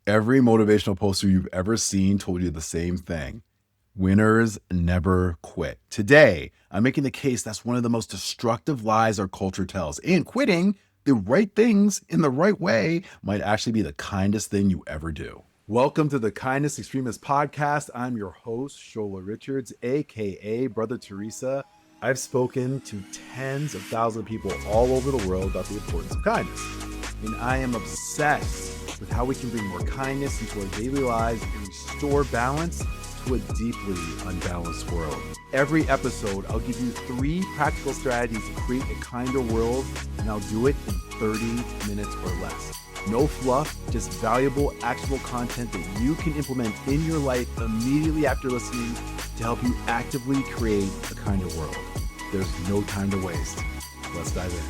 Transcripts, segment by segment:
Every motivational poster you've ever seen told you the same thing. Winners never quit. Today, I'm making the case that's one of the most destructive lies our culture tells. And quitting the right things in the right way might actually be the kindest thing you ever do. Welcome to the Kindest Extremist Podcast. I'm your host, Shola Richards, aka Brother Teresa. I've spoken to tens of thousands of people all over the world about the importance of kindness. And I am obsessed with how we can bring more kindness into our daily lives and restore balance to a deeply unbalanced world. Every episode, I'll give you 3 practical strategies to create a kinder world, and I'll do it in 30 minutes or less. No fluff, just valuable, actionable content that you can implement in your life immediately after listening to help you actively create a kinder world. There's no time to waste. Let's dive in.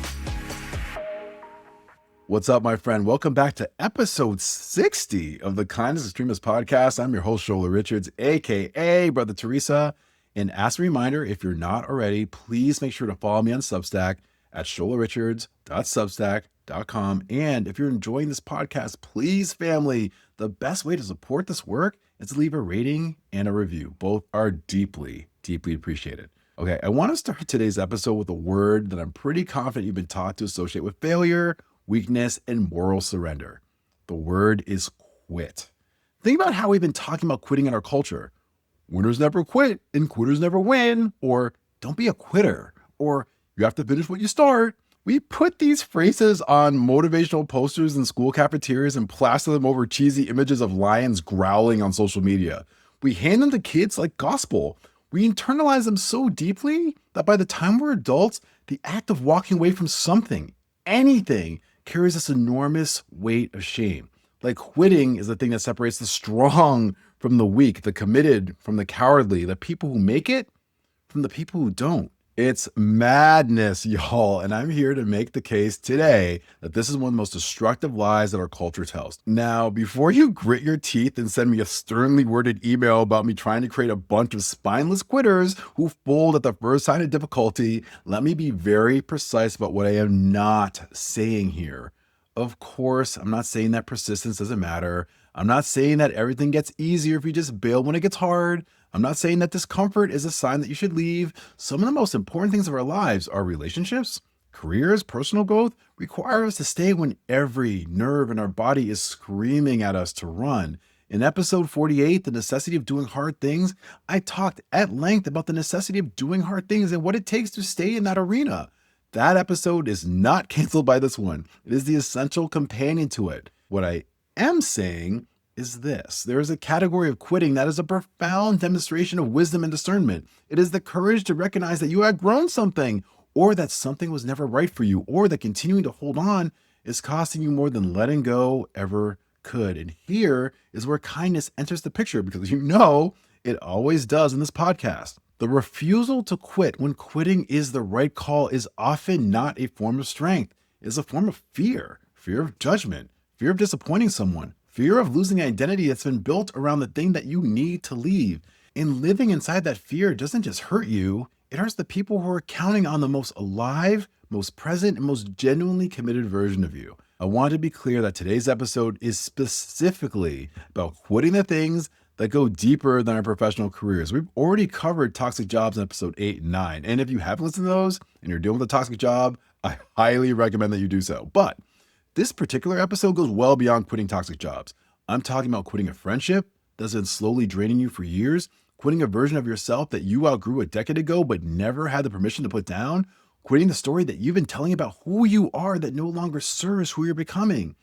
What's up, my friend? Welcome back to episode 60 of the Kindest Extremist Podcast. I'm your host, Shola Richards, aka Brother Teresa. And as a reminder, if you're not already, please make sure to follow me on Substack at sholarichards.substack.com. And if you're enjoying this podcast, please, family, the best way to support this work is to leave a rating and a review. Both are deeply, deeply appreciated. Okay, I want to start today's episode with a word that I'm pretty confident you've been taught to associate with failure, weakness, and moral surrender. The word is quit. Think about how we've been talking about quitting in our culture. Winners never quit and quitters never win, or don't be a quitter, or you have to finish what you start. We put these phrases on motivational posters in school cafeterias and plaster them over cheesy images of lions growling on social media. We hand them to kids like gospel. We internalize them so deeply that by the time we're adults, the act of walking away from something, anything, carries this enormous weight of shame. Like quitting is the thing that separates the strong from the weak, the committed from the cowardly, the people who make it from the people who don't. It's madness, y'all. And I'm here to make the case today that this is one of the most destructive lies that our culture tells. Now, before you grit your teeth and send me a sternly worded email about me trying to create a bunch of spineless quitters who fold at the first sign of difficulty, let me be very precise about what I am not saying here. Of course, I'm not saying that persistence doesn't matter. I'm not saying that everything gets easier if you just bail when it gets hard. I'm not saying that discomfort is a sign that you should leave. Some of the most important things of our lives, our relationships, careers, personal growth, require us to stay when every nerve in our body is screaming at us to run. In episode 48, The Necessity of Doing Hard Things, I talked at length about the necessity of doing hard things and what it takes to stay in that arena. That episode is not canceled by this one. It is the essential companion to it. What I am saying is this. There is a category of quitting that is a profound demonstration of wisdom and discernment. It is the courage to recognize that you have grown something, or that something was never right for you, or that continuing to hold on is costing you more than letting go ever could. And here is where kindness enters the picture, because you know it always does in this podcast. The refusal to quit when quitting is the right call is often not a form of strength. It is a form of fear of judgment, fear of disappointing someone, fear of losing identity that's been built around the thing that you need to leave. And living inside that fear doesn't just hurt you, it hurts the people who are counting on the most alive, most present, and most genuinely committed version of you. I want to be clear that today's episode is specifically about quitting the things that go deeper than our professional careers. We've already covered toxic jobs in episode 8 and 9. And if you haven't listened to those and you're dealing with a toxic job, I highly recommend that you do so. But this particular episode goes well beyond quitting toxic jobs. I'm talking about quitting a friendship that's been slowly draining you for years, quitting a version of yourself that you outgrew a decade ago but never had the permission to put down, quitting the story that you've been telling about who you are that no longer serves who you're becoming.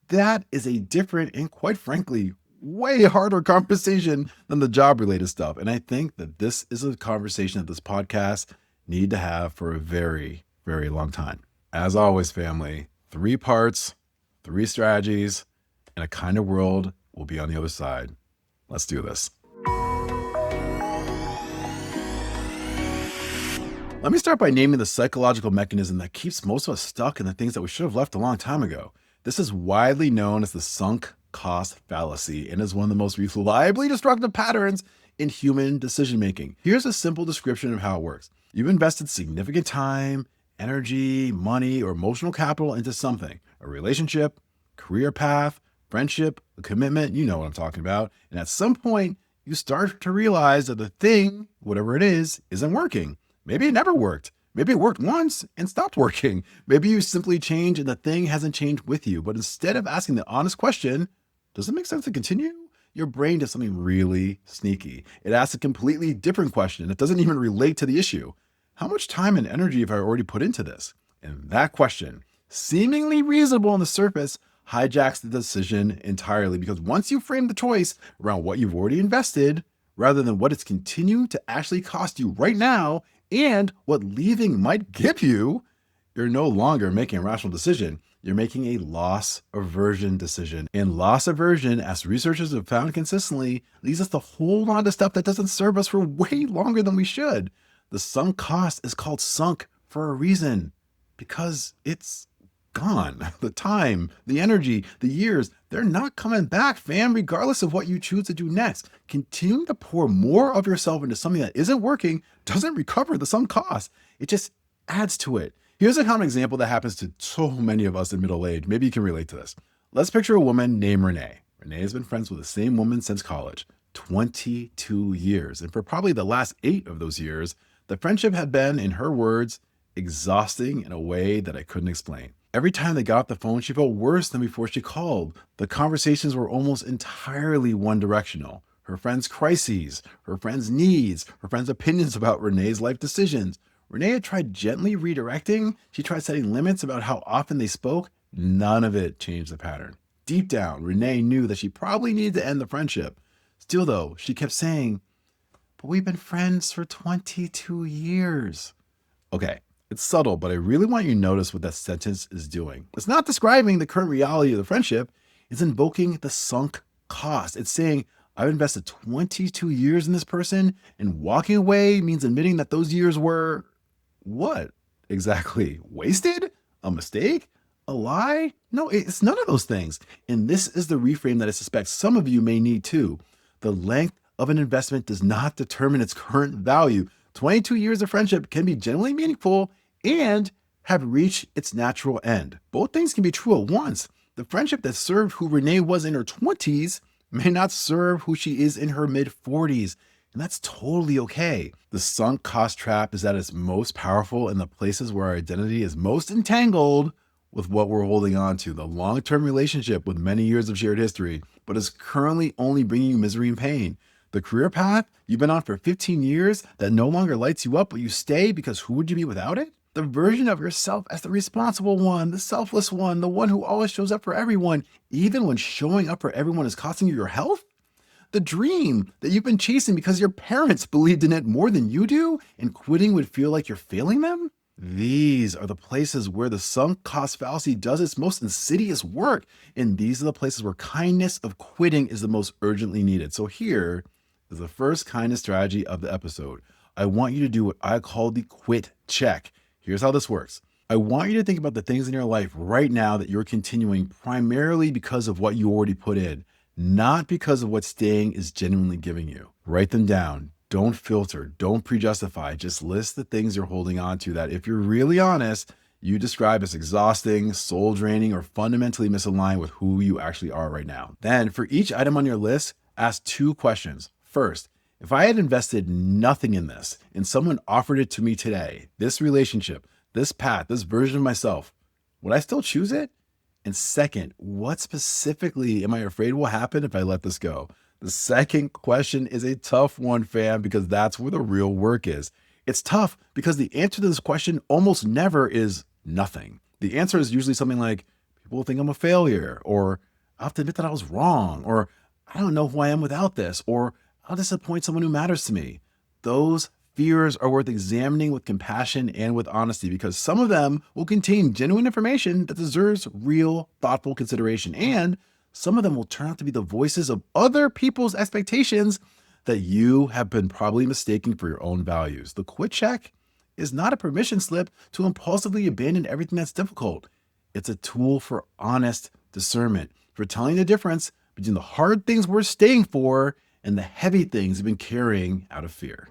That is a different and, quite frankly, way harder conversation than the job-related stuff. And I think that this is a conversation that this podcast need to have for a very, very long time. As always, family, 3 parts, 3 strategies, and a kind of world will be on the other side. Let's do this. Let me start by naming the psychological mechanism that keeps most of us stuck in the things that we should have left a long time ago. This is widely known as the sunk cost fallacy and is one of the most reliably destructive patterns in human decision-making. Here's a simple description of how it works. You've invested significant time, energy, money, or emotional capital into something, a relationship, career path, friendship, a commitment, you know what I'm talking about. And at some point, you start to realize that the thing, whatever it is, isn't working. Maybe it never worked. Maybe it worked once and stopped working. Maybe you simply changed and the thing hasn't changed with you. But instead of asking the honest question, does it make sense to continue? Your brain does something really sneaky. It asks a completely different question. It doesn't even relate to the issue. How much time and energy have I already put into this? And that question, seemingly reasonable on the surface, hijacks the decision entirely, because once you frame the choice around what you've already invested, rather than what it's continuing to actually cost you right now and what leaving might give you, you're no longer making a rational decision. You're making a loss aversion decision. And loss aversion, as researchers have found consistently, leads us to hold on to stuff that doesn't serve us for way longer than we should. The sunk cost is called sunk for a reason, because it's gone. The time, the energy, the years, they're not coming back, fam, regardless of what you choose to do next. Continuing to pour more of yourself into something that isn't working doesn't recover the sunk cost. It just adds to it. Here's a common example that happens to so many of us in middle age. Maybe you can relate to this. Let's picture a woman named Renee. Renee has been friends with the same woman since college, 22 years. And for probably the last 8 of those years, the friendship had been, in her words, exhausting in a way that I couldn't explain. Every time they got off the phone, she felt worse than before she called. The conversations were almost entirely one-directional. Her friends' crises, her friends' needs, her friends' opinions about Renee's life decisions. Renee had tried gently redirecting. She tried setting limits about how often they spoke. None of it changed the pattern. Deep down, Renee knew that she probably needed to end the friendship. Still, though, she kept saying, "But we've been friends for 22 years. Okay, it's subtle, but I really want you to notice what that sentence is doing. It's not describing the current reality of the friendship. It's invoking the sunk cost. It's saying, I've invested 22 years in this person, and walking away means admitting that those years were what exactly? Wasted? A mistake? A lie? No, it's none of those things. And this is the reframe that I suspect some of you may need too. The length of an investment does not determine its current value. 22 years of friendship can be genuinely meaningful and have reached its natural end. Both things can be true at once. The friendship that served who Renee was in her 20s may not serve who she is in her mid-40s. And that's totally okay. The sunk cost trap is at its most powerful in the places where our identity is most entangled with what we're holding on to, the long-term relationship with many years of shared history, but is currently only bringing you misery and pain. The career path you've been on for 15 years that no longer lights you up, but you stay because who would you be without it? The version of yourself as the responsible one, the selfless one, the one who always shows up for everyone, even when showing up for everyone is costing you your health? The dream that you've been chasing because your parents believed in it more than you do, and quitting would feel like you're failing them? These are the places where the sunk cost fallacy does its most insidious work. And these are the places where kindness of quitting is the most urgently needed. So here is the first kindness strategy of the episode. I want you to do what I call the quit check. Here's how this works. I want you to think about the things in your life right now that you're continuing primarily because of what you already put in, not because of what staying is genuinely giving you. Write them down. Don't filter. Don't pre-justify. Just list the things you're holding on to that, if you're really honest, you describe as exhausting, soul draining, or fundamentally misaligned with who you actually are right now. Then for each item on your list, ask 2 questions. First, if I had invested nothing in this and someone offered it to me today, this relationship, this path, this version of myself, would I still choose it? And second, what specifically am I afraid will happen if I let this go? The second question is a tough one, fam, because that's where the real work is. It's tough because the answer to this question almost never is nothing. The answer is usually something like, people think I'm a failure, or I have to admit that I was wrong, or I don't know who I am without this, or I'll disappoint someone who matters to me. Those fears are worth examining with compassion and with honesty, because some of them will contain genuine information that deserves real, thoughtful consideration. And some of them will turn out to be the voices of other people's expectations that you have been probably mistaking for your own values. The quit check is not a permission slip to impulsively abandon everything that's difficult. It's a tool for honest discernment, for telling the difference between the hard things we're staying for and the heavy things we've been carrying out of fear.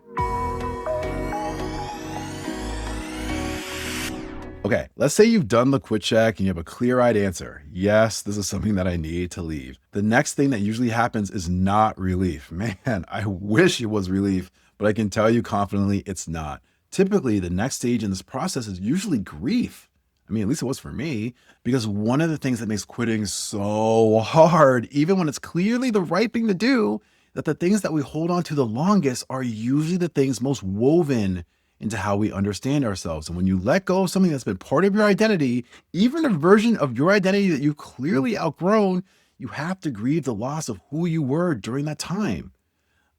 Okay, let's say you've done the quit check and you have a clear-eyed answer. Yes, this is something that I need to leave. The next thing that usually happens is not relief. Man, I wish it was relief, but I can tell you confidently it's not. Typically, the next stage in this process is usually grief. I mean, at least it was for me, because one of the things that makes quitting so hard, even when it's clearly the right thing to do, that the things that we hold on to the longest are usually the things most woven into how we understand ourselves. And when you let go of something that's been part of your identity, even a version of your identity that you've clearly outgrown, you have to grieve the loss of who you were during that time.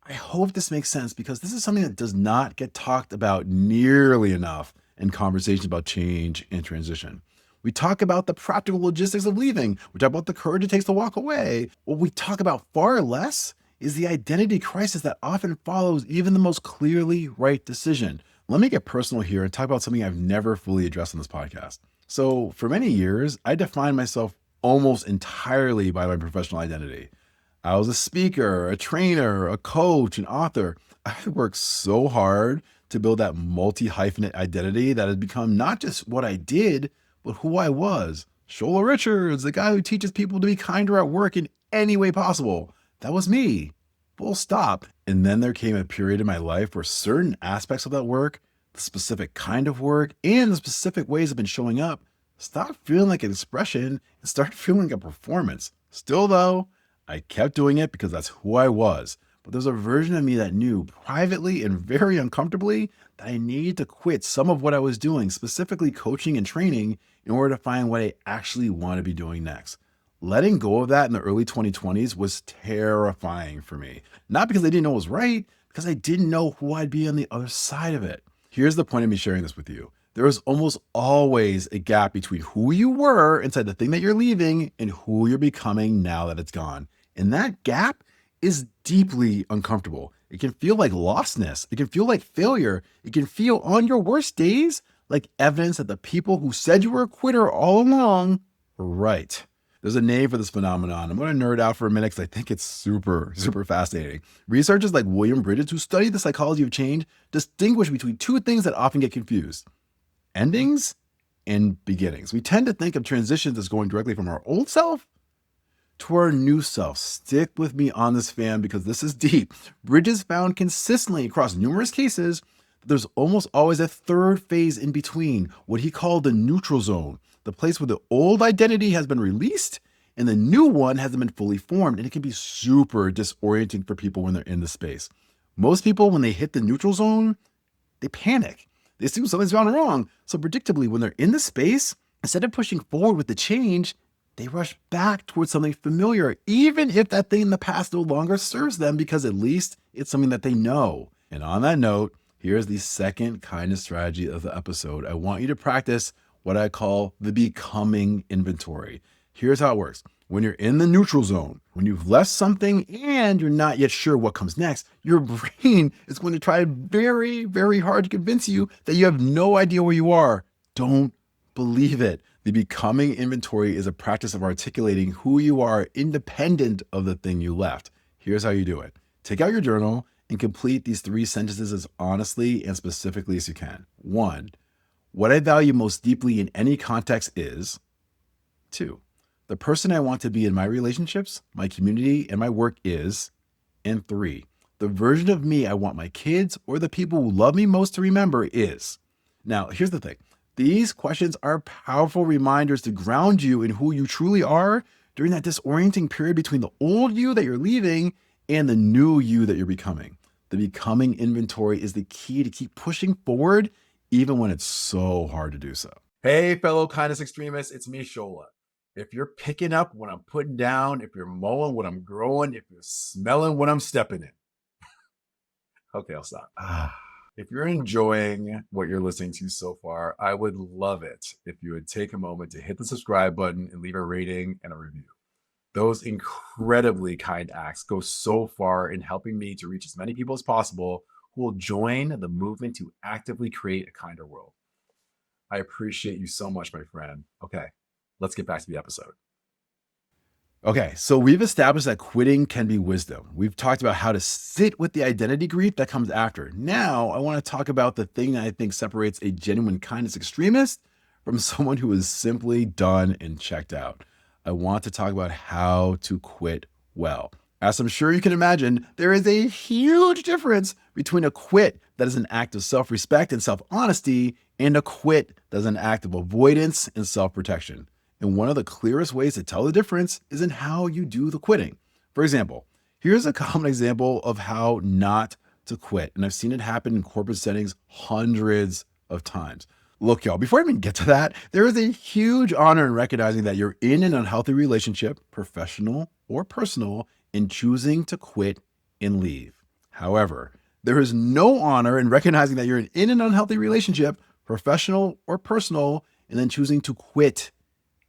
I hope this makes sense because this is something that does not get talked about nearly enough in conversations about change and transition. We talk about the practical logistics of leaving. We talk about the courage it takes to walk away. What we talk about far less is the identity crisis that often follows even the most clearly right decision. Let me get personal here and talk about something I've never fully addressed on this podcast. So, for many years, I defined myself almost entirely by my professional identity. I was a speaker, a trainer, a coach, an author. I worked so hard to build that multi-hyphenate identity that has become not just what I did, but who I was. Shola Richards, the guy who teaches people to be kinder at work in any way possible. That was me. Full stop. And then there came a period in my life where certain aspects of that work, the specific kind of work, and the specific ways I've been showing up, stopped feeling like an expression and started feeling like a performance. Still though, I kept doing it because that's who I was. But there's a version of me that knew privately and very uncomfortably that I needed to quit some of what I was doing, specifically coaching and training, in order to find what I actually want to be doing next. Letting go of that in the early 2020s was terrifying for me. Not because I didn't know it was right, because I didn't know who I'd be on the other side of it. Here's the point of me sharing this with you. There is almost always a gap between who you were inside the thing that you're leaving and who you're becoming now that it's gone. And that gap is deeply uncomfortable. It can feel like lostness. It can feel like failure. It can feel on your worst days like evidence that the people who said you were a quitter all along were right. There's a name for this phenomenon. I'm going to nerd out for a minute because I think it's super, super fascinating. Researchers like William Bridges, who study the psychology of change, distinguish between two things that often get confused: endings and beginnings. We tend to think of transitions as going directly from our old self to our new self. Stick with me on this, fam, because this is deep. Bridges found consistently across numerous cases that there's almost always a third phase in between, what he called the neutral zone, the place where the old identity has been released and the new one hasn't been fully formed. And it can be super disorienting for people when they're in the space. Most people, when they hit the neutral zone, they panic. They assume something's gone wrong. So predictably, when they're in the space, instead of pushing forward with the change, they rush back towards something familiar, even if that thing in the past no longer serves them, because at least it's something that they know. And on that note, here's the second kindest strategy of the episode. I want you to practice what I call the becoming inventory. Here's how it works. When you're in the neutral zone, when you've left something and you're not yet sure what comes next, your brain is going to try very, very hard to convince you that you have no idea where you are. Don't believe it. The becoming inventory is a practice of articulating who you are independent of the thing you left. Here's how you do it. Take out your journal and complete these 3 sentences as honestly and specifically as you can. 1, what I value most deeply in any context is. 2, the person I want to be in my relationships, my community, and my work is. And 3, the version of me I want my kids or the people who love me most to remember is. Now, here's the thing. These questions are powerful reminders to ground you in who you truly are during that disorienting period between the old you that you're leaving and the new you that you're becoming. The becoming inventory is the key to keep pushing forward, even when it's so hard to do so. Hey, fellow kindness extremists, it's me, Shola. If you're picking up what I'm putting down, if you're mowing what I'm growing, if you're smelling what I'm stepping in. Okay, I'll stop. If you're enjoying what you're listening to so far, I would love it if you would take a moment to hit the subscribe button and leave a rating and a review. Those incredibly kind acts go so far in helping me to reach as many people as possible who will join the movement to actively create a kinder world. I appreciate you so much, my friend. Okay, let's get back to the episode. Okay, so we've established that quitting can be wisdom. We've talked about how to sit with the identity grief that comes after. Now, I want to talk about the thing that I think separates a genuine kindness extremist from someone who is simply done and checked out. I want to talk about how to quit well. As I'm sure you can imagine, there is a huge difference between a quit that is an act of self-respect and self-honesty and a quit that is an act of avoidance and self-protection. And one of the clearest ways to tell the difference is in how you do the quitting. For example, here's a common example of how not to quit. And I've seen it happen in corporate settings hundreds of times. Look, y'all, before I even get to that, there is a huge honor in recognizing that you're in an unhealthy relationship, professional or personal, in choosing to quit and leave. However, there is no honor in recognizing that you're in an unhealthy relationship, professional or personal, and then choosing to quit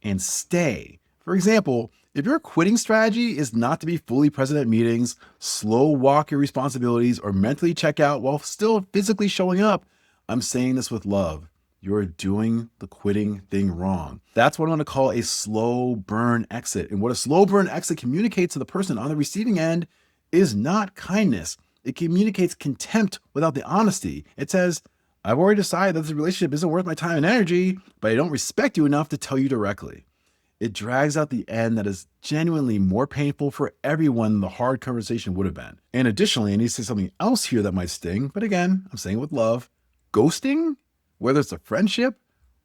and stay. For example, if your quitting strategy is not to be fully present at meetings, slow walk your responsibilities, or mentally check out while still physically showing up, I'm saying this with love. You're doing the quitting thing wrong. That's what I'm going to call a slow burn exit. And what a slow burn exit communicates to the person on the receiving end is not kindness. It communicates contempt without the honesty. It says, I've already decided that this relationship isn't worth my time and energy, but I don't respect you enough to tell you directly. It drags out the end that is genuinely more painful for everyone than the hard conversation would have been. And additionally, I need to say something else here that might sting, but again, I'm saying it with love. Ghosting, whether it's a friendship,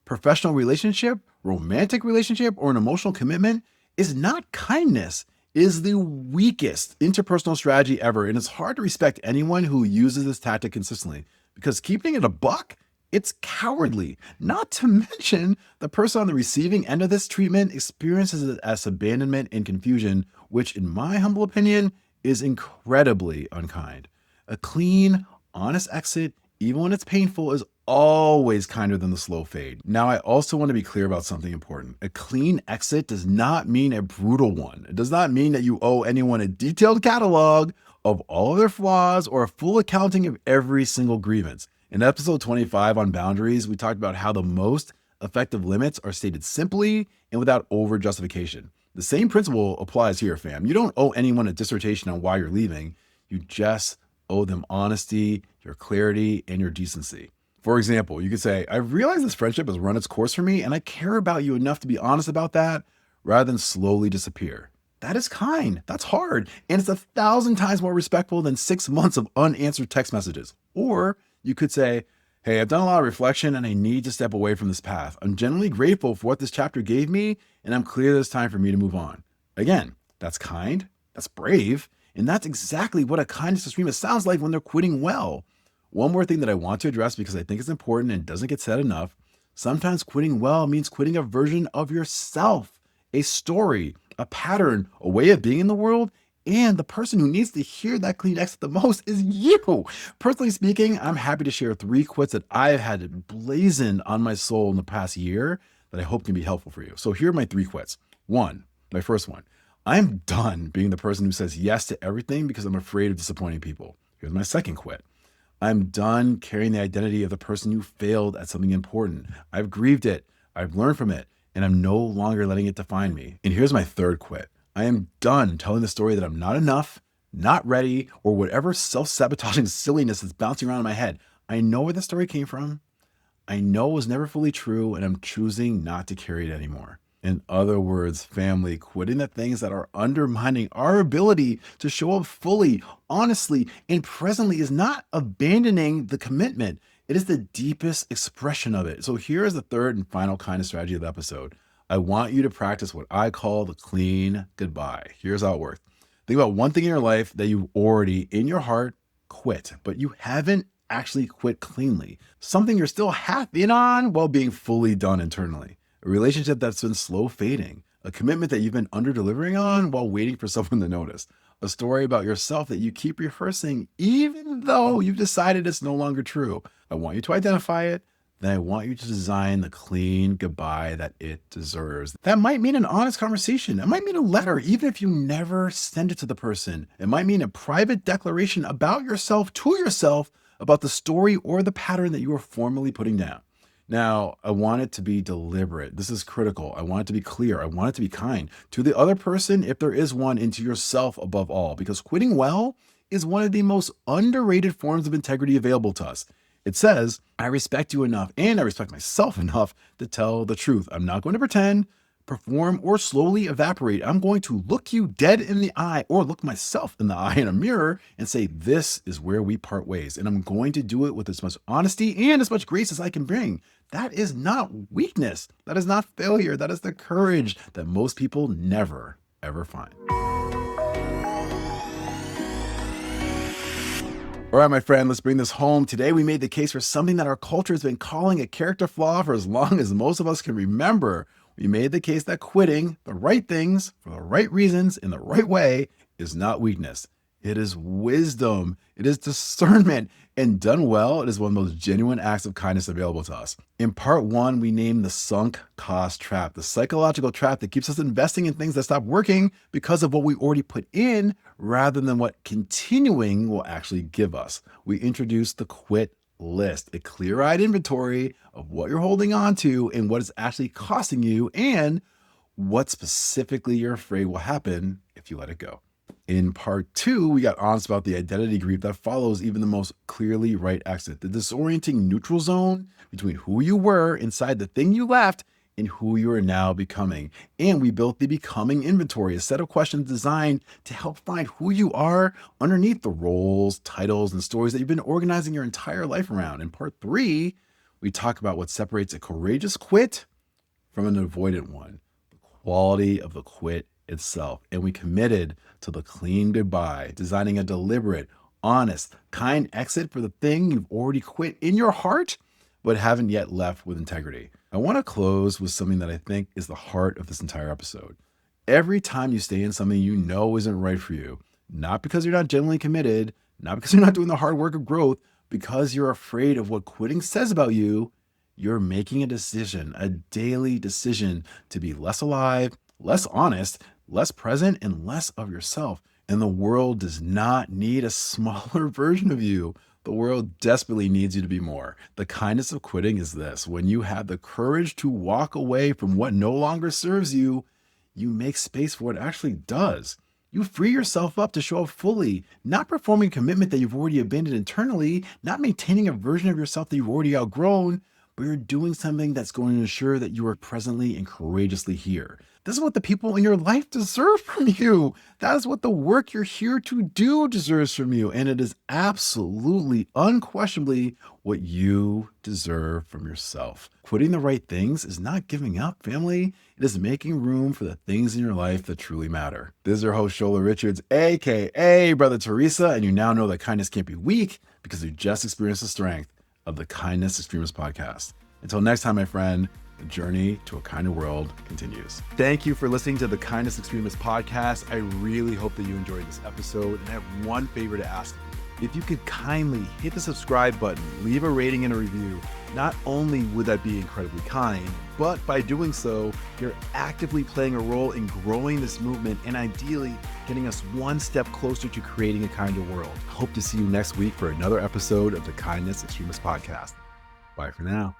professional relationship, romantic relationship, or an emotional commitment, is not kindness. It is the weakest interpersonal strategy ever, and it's hard to respect anyone who uses this tactic consistently because keeping it a buck, it's cowardly. Not to mention, the person on the receiving end of this treatment experiences it as abandonment and confusion, which, in my humble opinion, is incredibly unkind. A clean, honest exit, even when it's painful, is always kinder than the slow fade. Now, I also want to be clear about something important. A clean exit does not mean a brutal one. It does not mean that you owe anyone a detailed catalog of all of their flaws or a full accounting of every single grievance. In episode 25 on boundaries, we talked about how the most effective limits are stated simply and without over justification. The same principle applies here, fam. You don't owe anyone a dissertation on why you're leaving. You just owe them honesty, your clarity, and your decency. For example, you could say, I've realized this friendship has run its course for me, and I care about you enough to be honest about that rather than slowly disappear. That is kind. That's hard. And it's 1,000 times more respectful than 6 months of unanswered text messages. Or you could say, hey, I've done a lot of reflection and I need to step away from this path. I'm genuinely grateful for what this chapter gave me, and I'm clear that it's time for me to move on. Again, that's kind. That's brave. And that's exactly what a kindness extremist sounds like when they're quitting well. One more thing that I want to address because I think it's important and doesn't get said enough. Sometimes quitting well means quitting a version of yourself, a story, a pattern, a way of being in the world. And the person who needs to hear that clean exit the most is you. Personally speaking, I'm happy to share 3 quits that I've had blazoned on my soul in the past year that I hope can be helpful for you. So here are my 3 quits. My first one. I'm done being the person who says yes to everything because I'm afraid of disappointing people. Here's my second quit. I'm done carrying the identity of the person who failed at something important. I've grieved it, I've learned from it, and I'm no longer letting it define me. And here's my third quit. I am done telling the story that I'm not enough, not ready, or whatever self-sabotaging silliness that's bouncing around in my head. I know where the story came from. I know it was never fully true, and I'm choosing not to carry it anymore. In other words, family, quitting the things that are undermining our ability to show up fully, honestly, and presently is not abandoning the commitment. It is the deepest expression of it. So here is the third and final kind of strategy of the episode. I want you to practice what I call the clean goodbye. Here's how it works. Think about one thing in your life that you already, in your heart, quit, but you haven't actually quit cleanly. Something you're still half in on while being fully done internally. A relationship that's been slow fading, a commitment that you've been under-delivering on while waiting for someone to notice, a story about yourself that you keep rehearsing even though you've decided it's no longer true. I want you to identify it, then I want you to design the clean goodbye that it deserves. That might mean an honest conversation. It might mean a letter, even if you never send it to the person. It might mean a private declaration about yourself to yourself about the story or the pattern that you are formally putting down. Now, I want it to be deliberate. This is critical. I want it to be clear. I want it to be kind to the other person, if there is one, and to yourself above all, because quitting well is one of the most underrated forms of integrity available to us. It says, I respect you enough and I respect myself enough to tell the truth. I'm not going to pretend, perform, or slowly evaporate. I'm going to look you dead in the eye or look myself in the eye in a mirror and say, this is where we part ways. And I'm going to do it with as much honesty and as much grace as I can bring. That is not weakness. That is not failure. That is the courage that most people never, ever find. All right, my friend, let's bring this home. Today, we made the case for something that our culture has been calling a character flaw for as long as most of us can remember. We made the case that quitting the right things for the right reasons in the right way is not weakness. It is wisdom. It is discernment. And done well, it is one of the most genuine acts of kindness available to us. In part 1, we named the sunk cost trap, the psychological trap that keeps us investing in things that stop working because of what we already put in rather than what continuing will actually give us. We introduced the quit list, a clear-eyed inventory of what you're holding on to and what is actually costing you and what specifically you're afraid will happen if you let it go. In part 2, we got honest about the identity grief that follows even the most clearly right exit, the disorienting neutral zone between who you were inside the thing you left and who you are now becoming. And we built the becoming inventory, a set of questions designed to help find who you are underneath the roles, titles, and stories that you've been organizing your entire life around. In part 3, we talk about what separates a courageous quit from an avoidant one, the quality of the quit itself. And we committed to the clean goodbye, designing a deliberate, honest, kind exit for the thing you've already quit in your heart, but haven't yet left with integrity. I want to close with something that I think is the heart of this entire episode. Every time you stay in something you know isn't right for you, not because you're not genuinely committed, not because you're not doing the hard work of growth, because you're afraid of what quitting says about you, you're making a decision, a daily decision to be less alive, less honest, less present, and less of yourself. And the world does not need a smaller version of you. The world desperately needs you to be more. The kindness of quitting is this: when you have the courage to walk away from what no longer serves you, you make space for what actually does. You free yourself up to show up fully, not performing a commitment that you've already abandoned internally, not maintaining a version of yourself that you've already outgrown, but you're doing something that's going to ensure that you are presently and courageously here. This is what the people in your life deserve from you. That is what the work you're here to do deserves from you. And it is absolutely, unquestionably what you deserve from yourself. Quitting the right things is not giving up, family. It is making room for the things in your life that truly matter. This is your host, Shola Richards, aka Brother Teresa, and you now know that kindness can't be weak because you just experienced the strength of the Kindest Extremist podcast. Until next time, my friend, the journey to a kinder world continues. Thank you for listening to the Kindest Extremist podcast. I really hope that you enjoyed this episode. And I have one favor to ask. If you could kindly hit the subscribe button, leave a rating and a review, not only would that be incredibly kind, but by doing so, you're actively playing a role in growing this movement and ideally getting us one step closer to creating a kinder world. Hope to see you next week for another episode of the Kindness Extremist podcast. Bye for now.